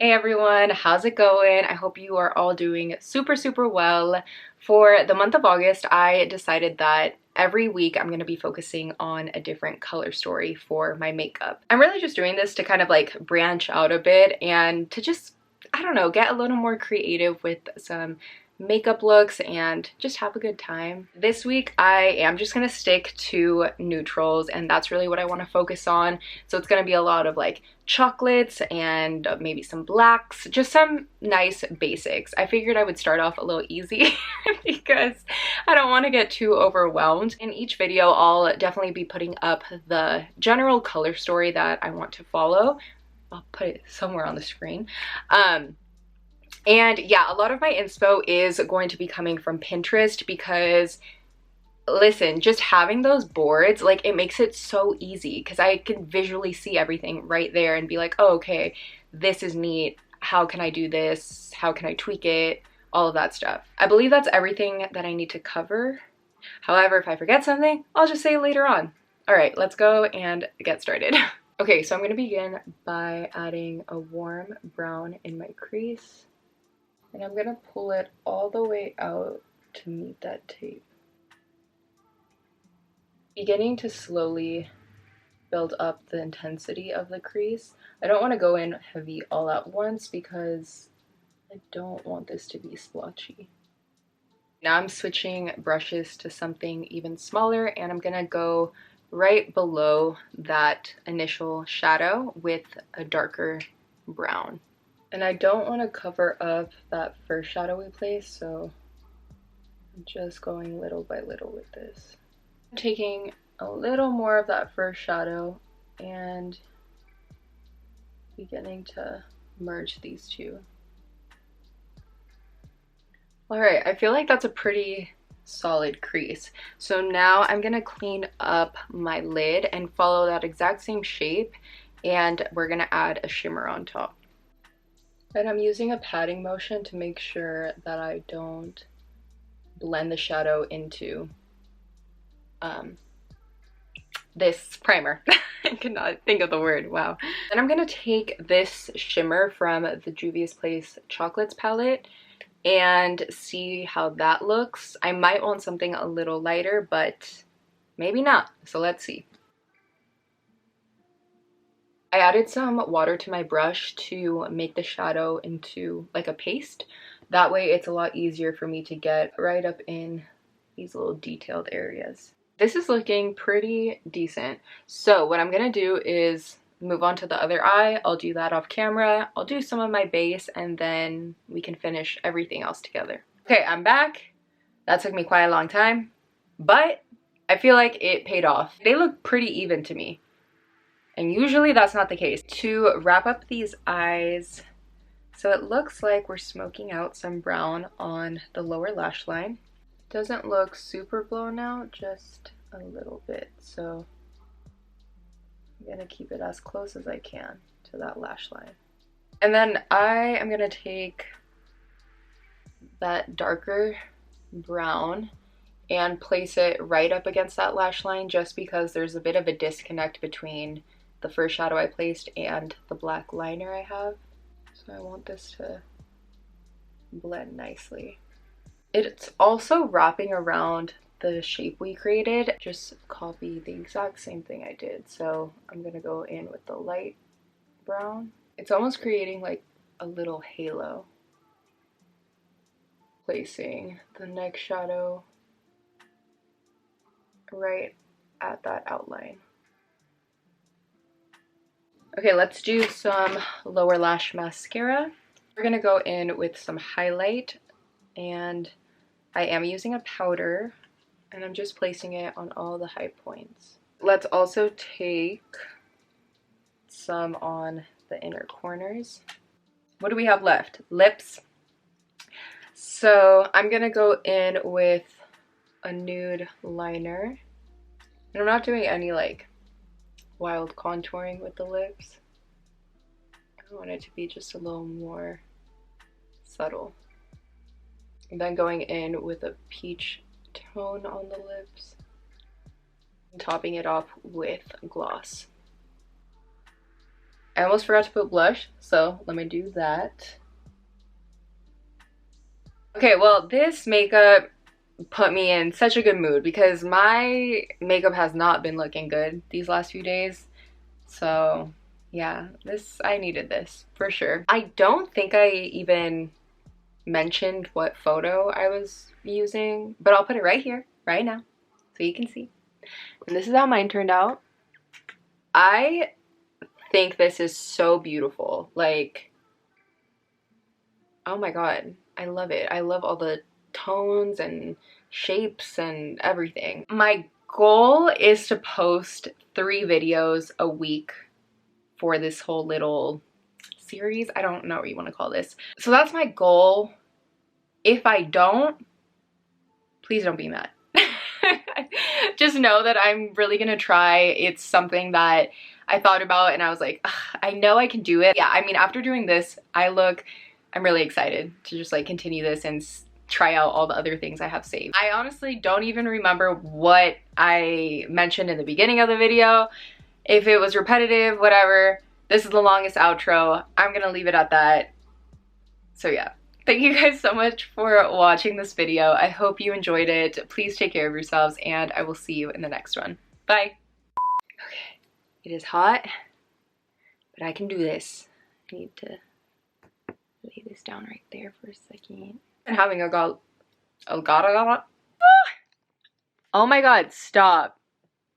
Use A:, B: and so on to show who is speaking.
A: Hey everyone, how's it going? I hope you are all doing super well. For the month of August, I decided that every week I'm going to be focusing on a different color story for my makeup. I'm really just doing this to kind of like branch out a bit and to just, I don't know, get a little more creative with some makeup looks and just have a good time. This week I am just gonna stick to neutrals, and that's really what I want to focus on. So it's gonna be a lot of like chocolates and maybe some blacks, just some nice basics. I figured I would start off a little easy because I don't want to get too overwhelmed. In each video I'll definitely be putting up the general color story that I want to follow. I'll put it somewhere on the screen. And yeah, a lot of my inspo is going to be coming from Pinterest because, listen, just having those boards, like, it makes it so easy because I can visually see everything right there and be like, oh, okay, this is neat. How can I do this? How can I tweak it? All of that stuff. I believe that's everything that I need to cover. However, if I forget something, I'll just say it later on. All right, let's go and get started. Okay, so I'm going to begin by adding a warm brown in my crease. And I'm gonna pull it all the way out to meet that tape. Beginning to slowly build up the intensity of the crease. I don't want to go in heavy all at once because I don't want this to be splotchy. Now I'm switching brushes to something even smaller, and I'm gonna go right below that initial shadow with a darker brown. And I don't want to cover up that first shadow we placed, so I'm just going little by little with this. I'm taking a little more of that first shadow and beginning to merge these two. Alright, I feel like that's a pretty solid crease. So now I'm going to clean up my lid and follow that exact same shape, and we're going to add a shimmer on top. And I'm using a patting motion to make sure that I don't blend the shadow into this primer. I could not think of the word, wow. Then I'm gonna take this shimmer from the Juvia's Chocolates palette and see how that looks. I might want something a little lighter, but maybe not, so let's see. I added some water to my brush to make the shadow into like a paste. That way it's a lot easier for me to get right up in these little detailed areas. This is looking pretty decent. So what I'm gonna do is move on to the other eye. I'll do that off camera. I'll do some of my base, and then we can finish everything else together. Okay, I'm back. That took me quite a long time, but I feel like it paid off. They look pretty even to me. And usually that's not the case. To wrap up these eyes, so it looks like we're smoking out some brown on the lower lash line. Doesn't look super blown out, just a little bit. So I'm gonna keep it as close as I can to that lash line. And then I am gonna take that darker brown and place it right up against that lash line, just because there's a bit of a disconnect between the first shadow I placed and the black liner I have. So I want this to blend nicely. It's also wrapping around the shape we created. Just copy the exact same thing I did. So I'm gonna go in with the light brown. It's almost creating like a little halo. Placing the next shadow right at that outline. Okay, let's do some lower lash mascara. We're gonna go in with some highlight, and I am using a powder, and I'm just placing it on all the high points. Let's also take some on the inner corners. What do we have left? Lips. So I'm gonna go in with a nude liner, and I'm not doing any like wild contouring with the lips. I want it to be just a little more subtle. And then going in with a peach tone on the lips and topping it off with gloss. I almost forgot to put blush, so let me do that. Okay, well, this makeup put me in such a good mood because my makeup has not been looking good these last few days. So yeah, I needed this for sure. I don't think I even mentioned what photo I was using, but I'll put it right here, right now, so you can see. And this is how mine turned out. I think this is so beautiful. Like, oh my god, I love it. I love all the tones and shapes and everything. My goal is to post 3 videos a week for this whole little series. I don't know what you want to call this. So that's my goal. If I don't, please don't be mad. Just know that I'm really gonna try. It's something that I thought about and I was like, I know I can do it. Yeah, I mean, after doing this, I'm really excited to just like continue this and try out all the other things I have saved. I honestly don't even remember what I mentioned in the beginning of the video. If it was repetitive, whatever. This is the longest outro. I'm gonna leave it at that. So yeah. Thank you guys so much for watching this video. I hope you enjoyed it. Please take care of yourselves and I will see you in the next one. Bye. Okay, it is hot, but I can do this. I need to lay this down right there for a second. I'm having oh my god, stop.